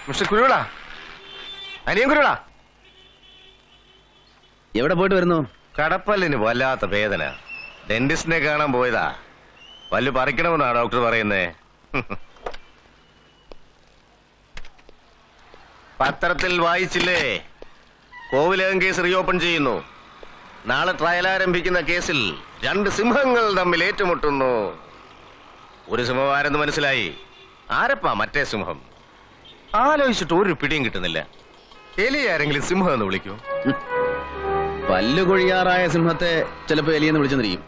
Mister Kuruvila, അനിയൻ കുരുവിള, എവിടെ പോയിട്ട് വരുന്നു? കടപ്പല്ലിന് വല്ലാത്ത വേദന. ഡെന്റിസ്റ്റിനെ കാണാൻ പോയതാ. പല്ല് പറിക്കണമെന്നാ ഡോക്ടർ പറയുന്നേ. പത്രത്തിൽ വായിച്ചില്ലേ? കോവിലകം കേസ് റീഓപ്പൺ ചെയ്യുന്നു. നാളെ ട്രയൽ ആരംഭിക്കുന്ന കേസിൽ 2 സിംഹങ്ങൾ തമ്മിൽ ഏറ്റുമുട്ടുന്നു. ഒരു സിംഹം ആരെന്ന് മനസ്സിലായി. ആരപ്പാ മറ്റേ സിംഹം? ആലോചിച്ചിട്ട് ഒരു പിടിയും കിട്ടുന്നില്ല. എലി ആരെങ്കിലും സിംഹം എന്ന് വിളിക്കൂ? പല്ല് കൊഴിയാറായ സിംഹത്തെ ചിലപ്പോ എലിയെന്ന് വിളിച്ചെന്നിരിക്കും.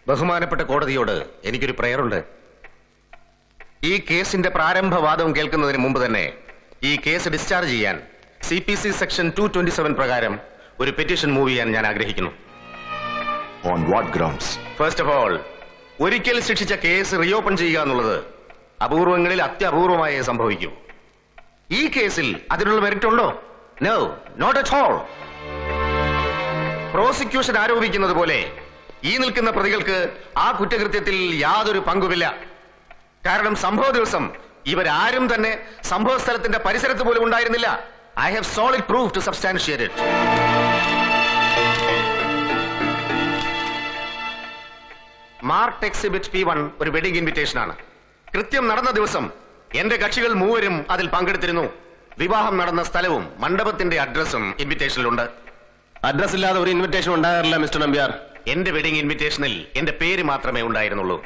ബഹുമാനപ്പെട്ട കോടതിയോട് എനിക്കൊരു പ്രയറുണ്ട്. ഈ കേസിന്റെ പ്രാരംഭവാദം കേൾക്കുന്നതിന് മുമ്പ് തന്നെ ഈ കേസ് ഡിസ്ചാർജ് ചെയ്യാൻ CPC സെക്ഷൻ 227 പ്രകാരം ഒരു പെറ്റീഷൻ മൂവ് ചെയ്യാൻ ഞാൻ ആഗ്രഹിക്കുന്നു. On what grounds? First of all, ഒരിക്കൽ ശിക്ഷിച്ച കേസ് റീഓപ്പൺ ചെയ്യുക എന്നുള്ളത് അപൂർവങ്ങളിൽ അത്യപൂർവമായേ സംഭവിക്കൂ. ഈ കേസിൽ അതിനുള്ള മെറിറ്റ് ഉണ്ടോ? No, not at all. Prosecution ആരോപിക്കുന്നത് പോലെ ഈ നിൽക്കുന്ന പ്രതികൾക്ക് ആ കുറ്റകൃത്യത്തിൽ യാതൊരു പങ്കുമില്ല. കാരണം സംഭവ ദിവസം ഇവരാരും തന്നെ സംഭവ സ്ഥലത്തിന്റെ പരിസരത്ത് പോലും ഉണ്ടായിരുന്നില്ല. I have solid proof to substantiate it. Mark exhibit P1 ഒരു വെഡിംഗ് ഇൻവിറ്റേഷൻ ആണ്. കൃത്യം നടന്ന ദിവസം എന്റെ കക്ഷികൾ 3 അതിൽ പങ്കെടുത്തിരുന്നു. വിവാഹം നടന്ന സ്ഥലവും മണ്ഡപത്തിന്റെ അഡ്രസ്സും ഇൻവിറ്റേഷനിലുണ്ട്. അഡ്രസ് ഇല്ലാതെ ഒരു ഇൻവിറ്റേഷൻ ഉണ്ടാകാറില്ല മിസ്റ്റർ നമ്പ്യാർ. എന്റെ വെഡിംഗ് ഇൻവിറ്റേഷനിൽ എന്റെ പേര് മാത്രമേ ഉണ്ടായിരുന്നുള്ളൂ.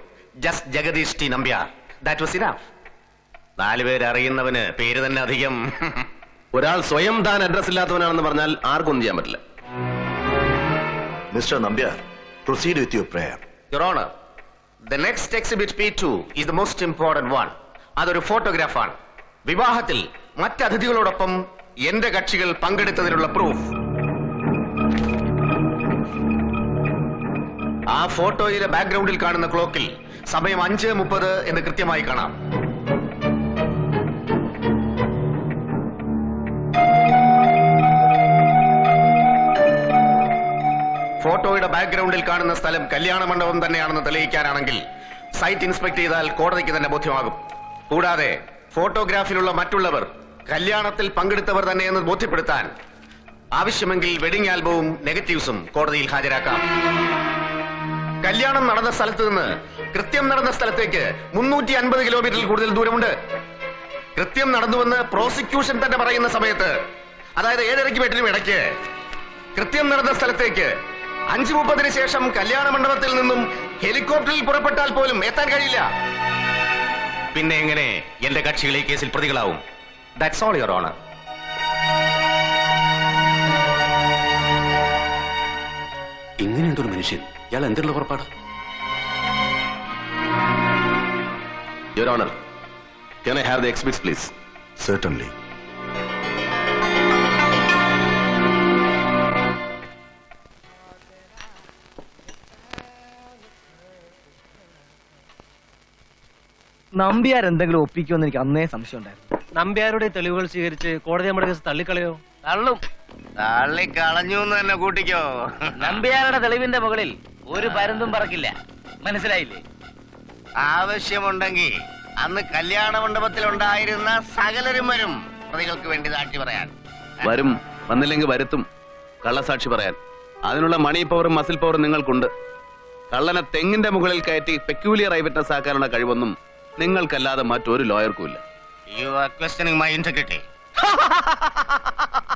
Just Jagadish T Nambiar. That was enough. 4 പേര് അറിയുന്നവന് പേര് തന്നെ അധികം. ഒരാൾ സ്വയം താൻ അഡ്രസ് ഇല്ലാത്തവനാണെന്ന് പറഞ്ഞാൽ ആർക്കൊന്നും ചെയ്യാൻ പറ്റില്ല. Mr. Nambiar, proceed with your prayer. Your Honor, the next exhibit P2 is the most important one. അതൊരു ഫോട്ടോഗ്രാഫാണ്. വിവാഹത്തിൽ മറ്റതിഥികളോടൊപ്പം എന്റെ കക്ഷികൾ പങ്കെടുത്തതിനുള്ള പ്രൂഫ്. ആ ഫോട്ടോയിലെ ബാക്ക്ഗ്രൗണ്ടിൽ കാണുന്ന ക്ലോക്കിൽ സമയം 5:30 എന്ന് കൃത്യമായി കാണാം. ഫോട്ടോയുടെ ബാക്ക്ഗ്രൗണ്ടിൽ കാണുന്ന സ്ഥലം കല്യാണ മണ്ഡപം തന്നെയാണെന്ന് തെളിയിക്കാനാണെങ്കിൽ സൈറ്റ് ഇൻസ്പെക്ട് ചെയ്താൽ കോടതിക്ക് തന്നെ ബോധ്യമാകും. കൂടാതെ ഫോട്ടോഗ്രാഫിലുള്ള മറ്റുള്ളവർ കല്യാണത്തിൽ പങ്കെടുത്തവർ തന്നെയെന്ന് ബോധ്യപ്പെടുത്താൻ ആവശ്യമെങ്കിൽ വെഡിംഗ് ആൽബവും നെഗറ്റീവ്സും കോടതിയിൽ ഹാജരാക്കാം. കല്യാണം നടന്ന സ്ഥലത്ത് നിന്ന് കൃത്യം നടന്ന സ്ഥലത്തേക്ക് 350 കിലോമീറ്ററിൽ കൂടുതൽ ദൂരമുണ്ട്. കൃത്യം നടന്നുവെന്ന് പ്രോസിക്യൂഷൻ തന്നെ പറയുന്ന സമയത്ത്, അതായത് 7:30 8 ഇടയ്ക്ക് കൃത്യം നടന്ന സ്ഥലത്തേക്ക് 5:30 ശേഷം കല്യാണ മണ്ഡപത്തിൽ നിന്നും ഹെലികോപ്റ്ററിൽ പുറപ്പെട്ടാൽ പോലും എത്താൻ കഴിയില്ല. പിന്നെ എങ്ങനെ എന്റെ കക്ഷികൾ ഈ കേസിൽ പ്രതികളാവും? That's all your honour. ഇങ്ങനെ എന്തൊരു മനുഷ്യൻ, ഇയാൾ എന്തിനുള്ള പുറപ്പാട്? Your honour, can I have the exhibits please? Certainly. Nambiar എന്തെങ്കിലും ഒപ്പിക്കുമെന്ന് എനിക്ക് അന്നേ സംശയം ഉണ്ടായിരുന്നു. നമ്പ്യാരുടെ തെളിവുകൾ സ്വീകരിച്ച് കോടതി നമ്മുടെ കേസ് തള്ളിക്കളയോ? തള്ളും. തള്ളിക്കളഞ്ഞു എന്ന് തന്നെ കൂട്ടിക്കോ. നമ്പ്യാരുടെ തെളിവിന്റെ മുകളിൽ ഒരു പരുന്തും പറക്കില്ല. മനസ്സിലായില്ലേ? ആവശ്യമുണ്ടെങ്കിൽ അന്ന് കല്യാണ മണ്ഡപത്തിൽ ഉണ്ടായിരുന്ന സകലരും വരും പ്രതികൾക്ക് വേണ്ടി സാക്ഷി പറയാൻ. വരും, വന്നില്ലെങ്കിൽ വരുത്തും കള്ളസാക്ഷി പറയാൻ. അതിനുള്ള മണി പവറും മസിൽ പവറും നിങ്ങൾക്കുണ്ട്. കള്ളനെ തെങ്ങിന്റെ മുകളിൽ കയറ്റി പെക്യൂലിയർ ഐ വിറ്റ്നസ് ആക്കാനുള്ള കഴിവൊന്നും നിങ്ങൾക്കല്ലാതെ മറ്റൊരു ലോയർക്കും ഇല്ല. You are questioning my integrity.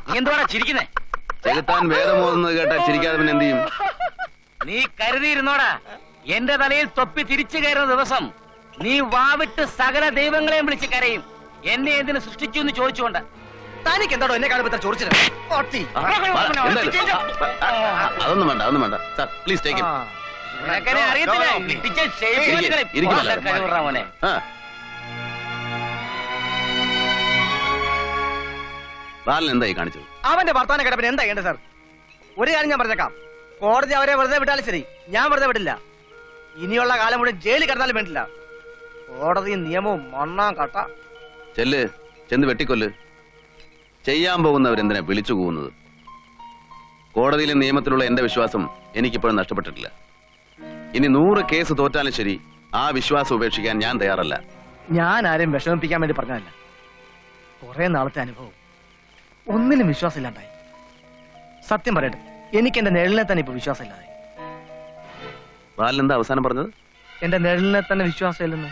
നീ എന്തുവാടാ ചിരിക്കുന്നേ? ചെകുത്താൻ വേദമോതുന്നത് കേട്ടാ ചിരിക്കാതെ പിന്നെ എന്ത് ചെയ്യും? നീ കരുതിയിരുന്നോടാ, എന്റെ തലയിൽ തൊപ്പി തിരിച്ചു കയറുന്ന ദിവസം നീ വാവിട്ട് സകല ദൈവങ്ങളെയും വിളിച്ച് കരയും. എന്നെ എന്തിനു സൃഷ്ടിച്ചു എന്ന് ചോദിച്ചുകൊണ്ട്. തനിക്ക് എന്താണോ എന്നെ കാണുമ്പോ ചോദിച്ചത്? അതൊന്നും വേണ്ട, അതൊന്നും വേണ്ട സാർ, പ്ലീസ് ടേക്ക് മോനെ. ബാലൻ എന്തായി കാണിച്ചത്? അവന്റെ വർത്താനം കേട്ടപ്പോ എന്താ ചെയ്യേണ്ടത് സാർ? ഒരു കാര്യം ഞാൻ പറഞ്ഞേക്കാം, കോടതി അവരെ വെറുതെ വിട്ടാലും ശരി, ഞാൻ വെറുതെ വിടില്ല. ഇനിയുള്ള കാലം മുഴുവൻ ജയിലിൽ കിടന്നാലും വേണ്ടില്ല. കോടതി നിയമവും മണ്ണാൻ കട്ട. ചെന്ന് വെട്ടിക്കൊല്ല്. ചെയ്യാൻ പോകുന്നവരെന്തിനാ വിളിച്ചു പോകുന്നത്? കോടതിയിലെ നിയമത്തിലുള്ള എന്റെ വിശ്വാസം എനിക്കിപ്പോഴും നഷ്ടപ്പെട്ടിട്ടില്ല. ഇനി 100 കേസ് തോറ്റാലും ശരി ആ വിശ്വാസം ഉപേക്ഷിക്കാൻ ഞാൻ തയ്യാറല്ല. ഞാൻ ആരെയും വിഷമിപ്പിക്കാൻ വേണ്ടി പറഞ്ഞതല്ല. കുറെ നാളത്തെ അനുഭവം, ഒന്നിനും വിശ്വാസമില്ലാണ്ടായി. സത്യം പറയട്ടെ, എനിക്ക് എന്റെ നിഴലിനെ തന്നെ ഇപ്പൊ വിശ്വാസമില്ലാതെ. ബാലനെന്താ അവസാനം പറഞ്ഞത്? എന്റെ നിഴലിനെ തന്നെ വിശ്വാസമില്ലെന്ന്.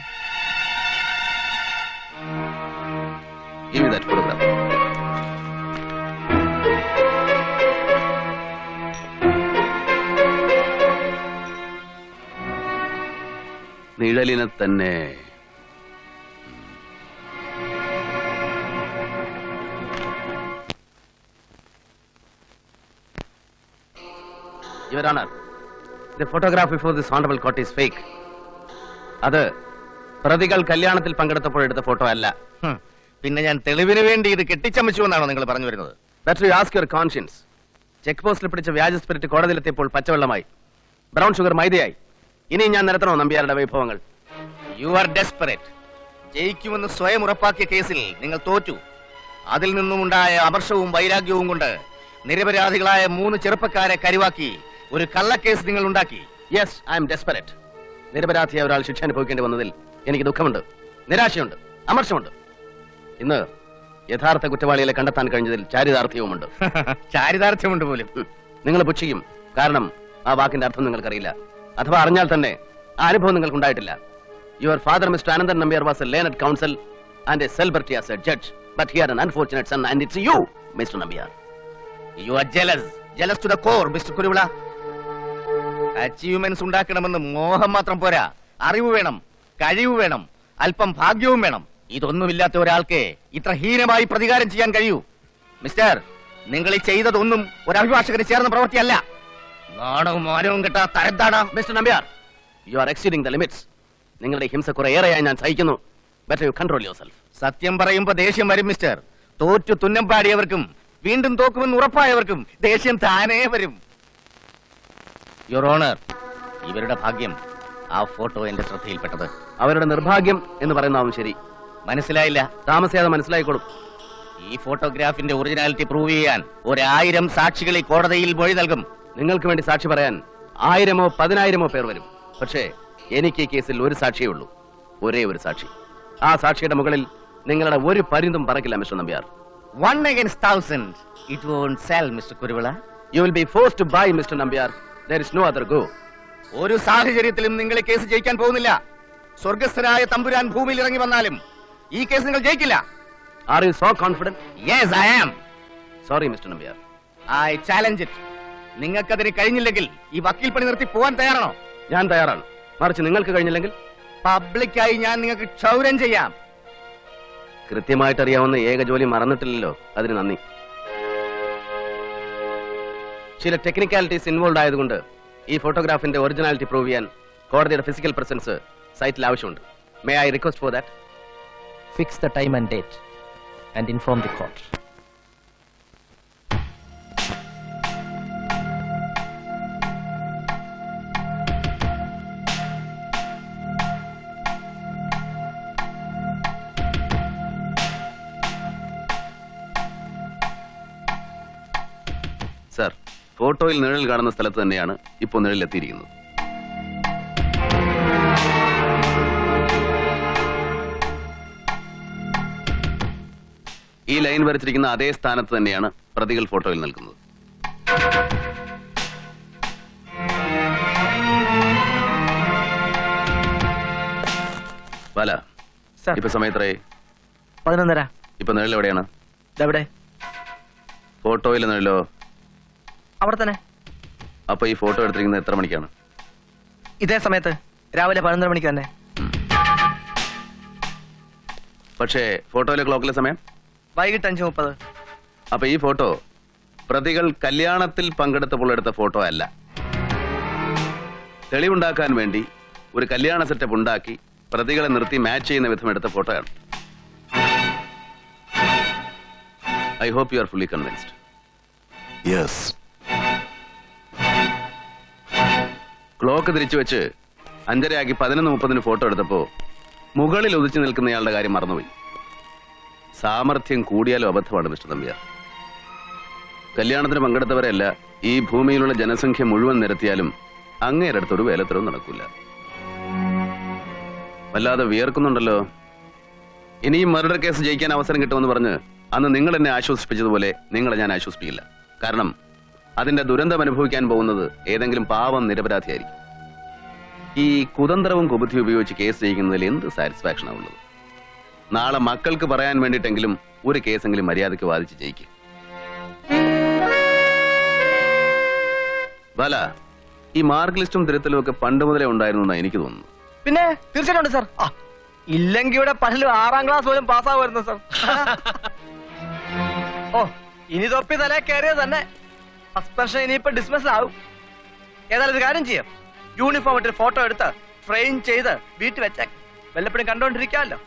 Give me that photograph. നിഴലിനെ തന്നെ. Your Honor, the photograph before this honorable court is fake. അത് പ്രതികൾ കല്യാണത്തിൽ പങ്കെടുത്തപ്പോൾ എടുത്ത ഫോട്ടോ അല്ല. പിന്നെ ഞാൻ തെളിവിന് വേണ്ടി ഇത് കെട്ടിച്ചമച്ചു എന്നാണോ നിങ്ങൾ പറഞ്ഞു വരുന്നത്? Better you ask your conscience. Check പോസ്റ്റിൽ പിടിച്ച വ്യാജ സ്പിരിറ്റ് കോടതിയിലെത്തിയപ്പോൾ പച്ചവെള്ളമായി, ബ്രൗൺ ഷുഗർ മൈദയായി. ഇനി ഞാൻ നിരത്തണോ നമ്പ്യാരുടെ വൈഭവങ്ങൾ? You are desperate. ജയിക്കുമെന്ന് സ്വയം ഉറപ്പാക്കിയ കേസിൽ നിങ്ങൾ തോറ്റു. അതിൽ നിന്നുമുണ്ടായ അമർഷവും വൈരാഗ്യവും കൊണ്ട് നിരപരാധികളായ 3 ചെറുപ്പക്കാരെ കരുവാക്കി ഒരു കള്ളക്കേസ് നിങ്ങൾ ഉണ്ടാക്കി. Yes, I am desperate. നിരപരാധിയായ ഒരാൾ ശിക്ഷ അനുഭവിക്കേണ്ടി വന്നതിൽ എനിക്ക് ദുഃഖമുണ്ട്, നിരാശയുണ്ട്, അമർഷമുണ്ട്. ഇന്ന് യഥാർത്ഥ കുറ്റവാളികളെ കണ്ടെത്താൻ കഴിഞ്ഞതിൽ ചാരിതാർത്ഥ്യവുമുണ്ട്. ചാരിതാർത്ഥ്യമുണ്ട് പോലും. നിങ്ങൾ പുച്ഛിക്കും, കാരണം ആ വാക്കിന്റെ അർത്ഥം നിങ്ങൾക്കറിയില്ല. അഥവാ അറിഞ്ഞാൽ തന്നെ ആ അനുഭവം നിങ്ങൾക്കുണ്ടായിട്ടില്ല. Your father mister Ananthan Nambiar was a learned counsel and a celebrity as a judge, but he had an unfortunate son and it's you, mister Nambiar. You are jealous to the core, mister Kuruvila. Achievements ഉണ്ടാക്കണമെന്ന് മോഹം മാത്രം പോരാ, അറിവ് വേണം, കഴിവ് വേണം, അല്പം ഭാഗ്യവും വേണം. ഇതൊന്നുമില്ലാത്ത ഒരാൾക്ക് ഇത്ര ഹീനമായി പ്രതികാരം ചെയ്യാൻ കഴിയൂ? മിസ്റ്റർ, നിങ്ങൾ ഈ ചെയ്തതൊന്നും ഒരു അഭിഭാഷകന് ചേർന്ന പ്രവൃത്തിയല്ല. നാണവും മാനവും കെട്ട തരത്താണ്. Mister Nambiar, you are exceeding the limits. നിങ്ങളുടെ ഹിംസ കുറെ ഏറെയായി ഞാൻ സഹിക്കുന്നു. Better you control yourself. സത്യം പറയുമ്പോ ദേഷ്യം വരും മിസ്റ്റർ. തോറ്റു തുന്നം പാടിയവർക്കും വീണ്ടും തോക്കുമെന്ന് ഉറപ്പായവർക്കും ദേഷ്യം താനേ വരും. യുവർ ഓണർ, ഇവരുടെ ഭാഗ്യം ആ ഫോട്ടോ എന്റെ ശ്രദ്ധയിൽപ്പെട്ടത്. അവരുടെ നിർഭാഗ്യം എന്ന് പറയുന്നതാവും ശരി. മനസ്സിലായില്ല? താമസിയാതെ മനസ്സിലായിക്കോളും. ഈ ഫോട്ടോഗ്രാഫിന്റെ ഒറിജിനാലിറ്റി പ്രൂവ് ചെയ്യാൻ 1000 സാക്ഷികൾ ഈ കോടതിയിൽ മൊഴി നൽകും. നിങ്ങൾക്ക് വേണ്ടി സാക്ഷി പറയാൻ 1000-ഓ 10,000-ഓ പേർ വരും. പക്ഷേ എനിക്ക് ഈ കേസിൽ ഒരു സാക്ഷിയേ ഉള്ളൂ, ഒരേ ഒരു സാക്ഷി. ആ സാക്ഷിയുടെ മുകളിൽ നിങ്ങളുടെ ഒരു പരിന്തും പറക്കില്ല mister Nambiar. 1 against 1000. It won't sell, Mr. Kuruvila. You will be forced to buy, Mr. Nambyar. There is no other go. ഒരു സാഹചര്യത്തിലും നിങ്ങൾ ഈ കേസ് ജയിക്കാൻ പോകുന്നില്ല. സ്വർഗസ്ഥനായ തമ്പുരാൻ ഭൂമിയിൽ ഇറങ്ങി വന്നാലും ഈ കേസ് നിങ്ങൾ ജയിക്കില്ല. Are you so confident? Yes, I am. Sorry, Mr. Nambyar. I challenge it. നിങ്ങൾക്കതിന് കഴിഞ്ഞില്ലെങ്കിൽ ഈ വക്കീൽ പണി നിർത്തി പോകാൻ തയ്യാറാണോ? ഞാൻ തയ്യാറാണ്. മറിച്ച് നിങ്ങൾക്ക് കഴിഞ്ഞില്ലെങ്കിൽ പബ്ലിക്കായി ഞാൻ നിങ്ങൾക്ക് ക്ഷൗരം ചെയ്യാം. കൃത്യമായിട്ട് അറിയാവുന്ന ഏക ജോലി മറന്നിട്ടില്ലല്ലോ, അതിന് നന്ദി. ചില ടെക്നിക്കാലിറ്റീസ് ഇൻവോൾവ് ആയതുകൊണ്ട് ഈ ഫോട്ടോഗ്രാഫിന്റെ ഒറിജിനാലിറ്റി പ്രൂവ് ചെയ്യാൻ കോടതിയുടെ ഫിസിക്കൽ പ്രസൻസ് സൈറ്റിൽ ആവശ്യമുണ്ട്. May I request for that? Fix the time and date and inform the court. Sir, ഫോട്ടോയിൽ നിഴൽ കാണുന്ന സ്ഥലത്ത് തന്നെയാണ് ഇപ്പോൾ നിഴൽ എത്തിയിരിക്കുന്നത്. ഈ ലൈൻ വരച്ചിരിക്കുന്ന അതേ സ്ഥാനത്ത് തന്നെയാണ് പ്രതികൾ ഫോട്ടോയിൽ നിൽക്കുന്നത്. ബാല, ഇപ്പൊ സമയത്രേ? 11:30. ഇപ്പൊ നിഴൽ എവിടെയാണ്? ഇതെവിടെ? ഫോട്ടോയിൽ നിഴലോ? അവിടെ തന്നെ. അപ്പൊ ഈ ഫോട്ടോ എടുത്തിരിക്കുന്നത് എത്ര മണിക്കാണ്? ഇതേ സമയത്ത്, രാവിലെ 11:30 മണിക്ക് തന്നെ. പക്ഷേ ഫോട്ടോയിലെ ക്ലോക്കിലെ സമയം വൈകിട്ട് 5:30. അപ്പൊ ഈ ഫോട്ടോ പ്രതികൾ കല്യാണത്തിൽ പങ്കെടുത്തപ്പോൾ എടുത്ത ഫോട്ടോ അല്ല. തെളിവുണ്ടാക്കാൻ വേണ്ടി ഒരു കല്യാണ സെറ്റപ്പ് ഉണ്ടാക്കി പ്രതികളെ നിർത്തി മാച്ച് ചെയ്യുന്ന വിധം എടുത്ത ഫോട്ടോയാണ്. I hope you are fully convinced. Yes. Clock തിരിച്ചു വെച്ച് 5:30 11:30 ഫോട്ടോ എടുത്തപ്പോ മുകളിൽ ഉദിച്ചു നിൽക്കുന്നയാളുടെ കാര്യം മറന്നുപോയി. സാമർഥ്യം കൂടിയാലും അബദ്ധമാണ് മിസ്റ്റർ നമ്പ്യാർ. കല്യാണത്തിന് പങ്കെടുത്തവരല്ല ഈ ഭൂമിയിലുള്ള ജനസംഖ്യ മുഴുവൻ നിരത്തിയാലും അങ്ങേരുടെ അടുത്തൊരു വേലത്തരവും നടക്കൂല. വല്ലാതെ വിയർക്കുന്നുണ്ടല്ലോ. ഇനിയും മർഡർ കേസ് ജയിക്കാൻ അവസരം കിട്ടുമെന്ന് പറഞ്ഞ് അന്ന് നിങ്ങൾ എന്നെ ആശ്വസിപ്പിച്ചതുപോലെ നിങ്ങളെ ഞാൻ ആശ്വസിപ്പിക്കില്ല. കാരണം അതിന്റെ ദുരന്തം അനുഭവിക്കാൻ പോകുന്നത് ഏതെങ്കിലും പാവം നിരപരാധിയായിരിക്കും. ഈ കുതന്ത്രവും കുബുദ്ധി ഉപയോഗിച്ച് കേസ് ജയിക്കുന്നതിൽ എന്ത് സാറ്റിസ്ഫാക്ഷനാണ് ഉള്ളത്? നാളെ മക്കൾക്ക് പറയാൻ വേണ്ടിയിട്ടെങ്കിലും ഒരു കേസെങ്കിലും മര്യാദയ്ക്ക് വാദിച്ച് ജയിക്കും. ബാല, ഈ മാർക്ക് ലിസ്റ്റും തിരുത്തലും ഒക്കെ പണ്ട് മുതലേ ഉണ്ടായിരുന്നു എന്നാണ് എനിക്ക് തോന്നുന്നു. പിന്നെ തീർച്ചയായിട്ടും ഉണ്ട് സാർ. ഇല്ലെങ്കിൽ ഇവിടെ പലരും 6ാം ക്ലാസ് പോലും പാസ്സാവുമായിരുന്നു സാർ. ഓ, ഇനി തൊപ്പി തലേ കയറിയത് തന്നെ സസ്പെൻഷൻ ഇനിയിപ്പോ ഡിസ്മിസ് ആവും. ഏതായാലും ഒരു കാര്യം ചെയ്യാം, യൂണിഫോം ഇട്ട് ഫോട്ടോ എടുത്ത് ഫ്രെയിം ചെയ്ത് വീട്ടിൽ വെച്ചേക്ക്. വല്ലപ്പോഴും കണ്ടോണ്ടിരിക്കാമല്ലോ.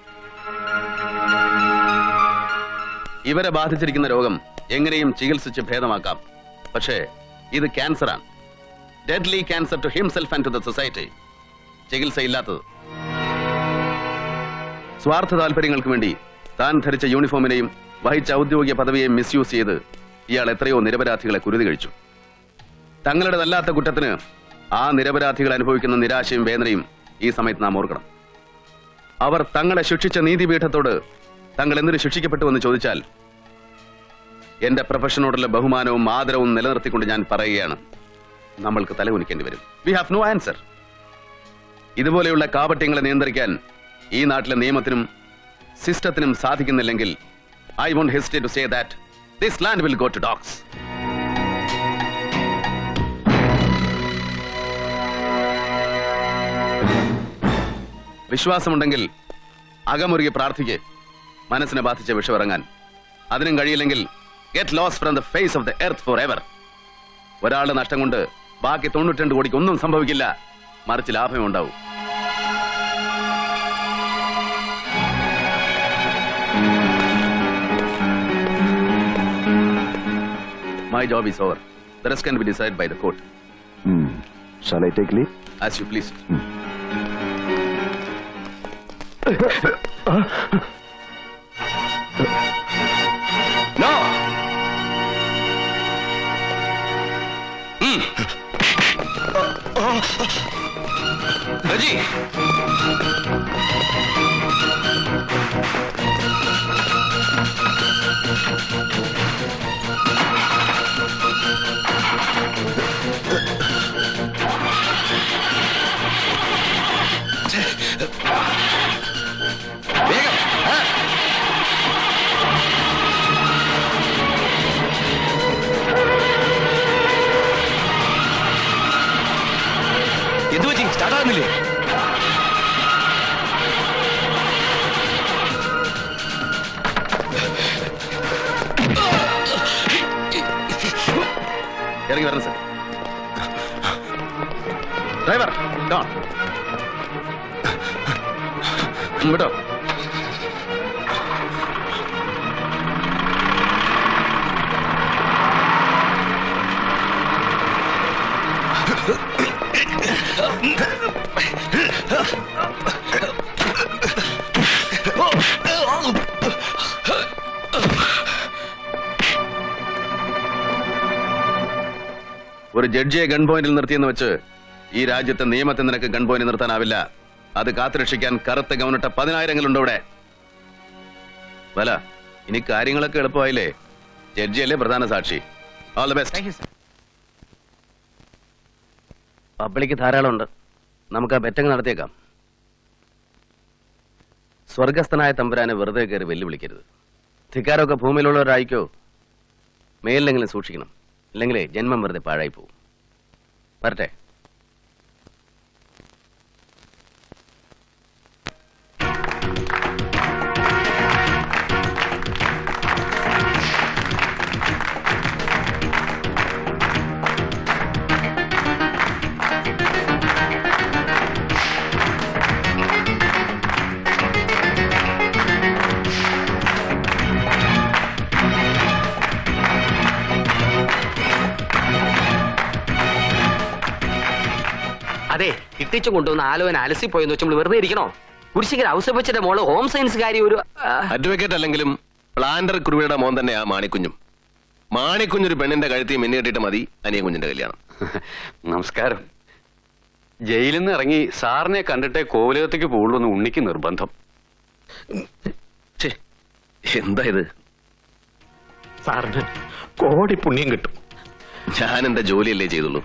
ഇവരെ ബാധിച്ചിരിക്കുന്ന രോഗം എങ്ങനെയും ചികിത്സിച്ച് ഭേദമാക്കാം. പക്ഷേ ഇത് ക്യാൻസറാണ്. Deadly cancer to himself and to the society. ചികിത്സയില്ലാത്തത്. സ്വാർത്ഥ താല്പര്യങ്ങൾക്ക് വേണ്ടി താൻ ധരിച്ച യൂണിഫോമിനെയും വഹിച്ച ഔദ്യോഗിക പദവിയെയും മിസ്യൂസ് ചെയ്ത് ഇയാൾ എത്രയോ നിരപരാധികളെ കുരുതി കഴിച്ചു. തങ്ങളുടേതല്ലാത്ത കുറ്റത്തിന് ആ നിരപരാധികൾ അനുഭവിക്കുന്ന നിരാശയും വേദനയും ഈ സമയത്ത് നാം ഓർക്കണം. അവർ തങ്ങളെ ശിക്ഷിച്ച നീതിപീഠത്തോട് തങ്ങൾ എന്തിനു ശിക്ഷിക്കപ്പെട്ടുവെന്ന് ചോദിച്ചാൽ എന്റെ പ്രൊഫഷനോടുള്ള ബഹുമാനവും ആദരവും നിലനിർത്തിക്കൊണ്ട് ഞാൻ പറയുകയാണ്, നമ്മൾക്ക് തലകുനിക്കേണ്ടി വരും. We have no answer. ഇതുപോലെയുള്ള കാപട്യങ്ങളെ നിയന്ത്രിക്കാൻ ഈ നാട്ടിലെ നിയമത്തിനും സിസ്റ്റത്തിനും സാധിക്കുന്നില്ലെങ്കിൽ I won't hesitate to say that this land will go to dogs. വിശ്വാസമുണ്ടെങ്കിൽ അകമുറുകി പ്രാർത്ഥിക്ക് മനസ്സിനെ ബാധിച്ച വിഷമിറങ്ങാൻ. അതിനും കഴിയില്ലെങ്കിൽ get lost from the face of the earth forever. ഒരാളുടെ നഷ്ടം കൊണ്ട് ബാക്കി 92 കോടിക്ക് ഒന്നും സംഭവിക്കില്ല, മറിച്ച് ലാഭമേ ഉണ്ടാവൂ. My job is over. The rest can be decided by the court. Shall I take leave? As you please. No! Raji! വേഗം! എന്തു പറ്റി? സ്റ്റാർട്ടാകുന്നില്ലേ? ഇറങ്ങി വരണം സാർ. ഡ്രൈവർ വിട്ടോ. ഒരു ജഡ്ജിയെ ഗൺ പോയിന്റിൽ നിർത്തിയെന്ന് വെച്ച് ഈ രാജ്യത്തെ നിയമത്തെ നിനക്ക് ഗൺ പോയിന്റ് നിർത്താനാവില്ല. അത് കാത്തുരക്ഷിക്കാൻ കറുത്ത ഗവനിട്ട 10,000 ഇവിടെ. വല, ഇനി കാര്യങ്ങളൊക്കെ എളുപ്പമായില്ലേ? ജഡ്ജിയല്ലേ പ്രധാന സാക്ഷി. All the best. പബ്ലിക്ക് ധാരാളമുണ്ട്, നമുക്ക് ആ ബെറ്റങ്ങ് നടത്തിയേക്കാം. സ്വർഗസ്ഥനായ തമ്പുരാനെ വെറുതെ കയറി വെല്ലുവിളിക്കരുത്. ധിക്കാരമൊക്കെ ഭൂമിയിലുള്ളവരായിക്കോ, മേലിലെങ്കിലും സൂക്ഷിക്കണം. ഇല്ലെങ്കിൽ ജന്മം വെറുതെ പാഴായി പോകും. വരട്ടെ. അതെ, കിട്ടിച്ചു കൊണ്ടുവന്ന് ആലോചന അലസിപ്പോയെന്ന് വെച്ച് നമ്മൾ വെറുതെ ഇരിക്കണോ? കുരിശിക്കൽ ഔസേപ്പച്ചന്റെ മോള് ഹോം സയൻസുകാരി ഒരു അഡ്വക്കേറ്റ് അല്ലെങ്കിലും പ്ലാന്റർ കുരുവിയുടെ മോൻ തന്നെയാ മാണിക്കുഞ്ഞും. മാണിക്കുഞ്ഞൊരു പെണ്ണിന്റെ കഴുത്തി മിന്നിട്ടിട്ട് മതി അനിയ കുഞ്ഞിന്റെ കല്യാണം. നമസ്കാരം. ജയിലിൽ നിന്ന് ഇറങ്ങി സാറിനെ കണ്ടിട്ടേ കോവിലകത്തേക്ക് പോകുള്ളൂ ഉണ്ണിക്ക് നിർബന്ധം. ഛേ, എന്താ ഇത്? സാറിന് കോടി പുണ്യം കിട്ടും. ഞാൻ എന്റെ ജോലിയല്ലേ ചെയ്തുള്ളൂ.